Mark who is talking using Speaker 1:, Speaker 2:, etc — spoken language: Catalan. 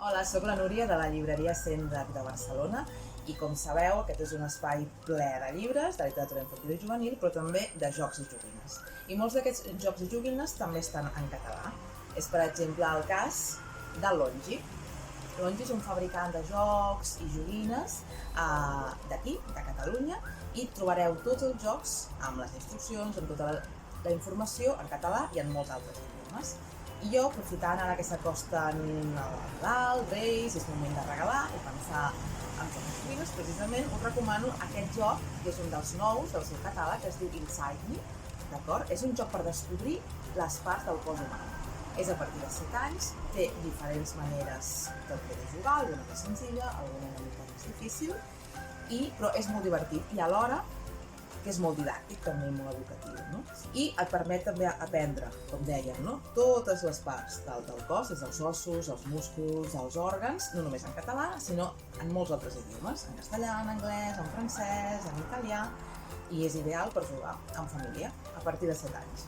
Speaker 1: Hola, sóc la Núria de la llibreria Sendac de Barcelona i com sabeu aquest és un espai ple de llibres, de literatura infantil i juvenil, però també de jocs i joguines. I molts d'aquests jocs i joguines també estan en català. És per exemple el cas de Longi. Longi és un fabricant de jocs i joguines d'aquí, de Catalunya, i trobareu tots els jocs amb les instruccions, amb tota la informació en català i en molts altres idiomes. I jo, aprofitant ara que s'acosten el Nadal, Reis, és moment de regalar i pensar en jocs i joguines, precisament us recomano aquest joc, que és un dels nous del seu catàleg, que es diu Inside Me, d'acord? És un joc per descobrir les parts del cos humà. És a partir de 7 anys, té diferents maneres de poder jugar, alguna més senzilla, alguna una mica més difícil, però és molt divertit i alhora que és molt didàctic, també molt educatiu, no? I et permet també aprendre, com dèiem, no? Totes les parts del cos, des dels ossos, els músculs, els òrgans, no només en català, sinó en molts altres idiomes, en castellà, en anglès, en francès, en italià, i és ideal per jugar en família a partir de 7 anys.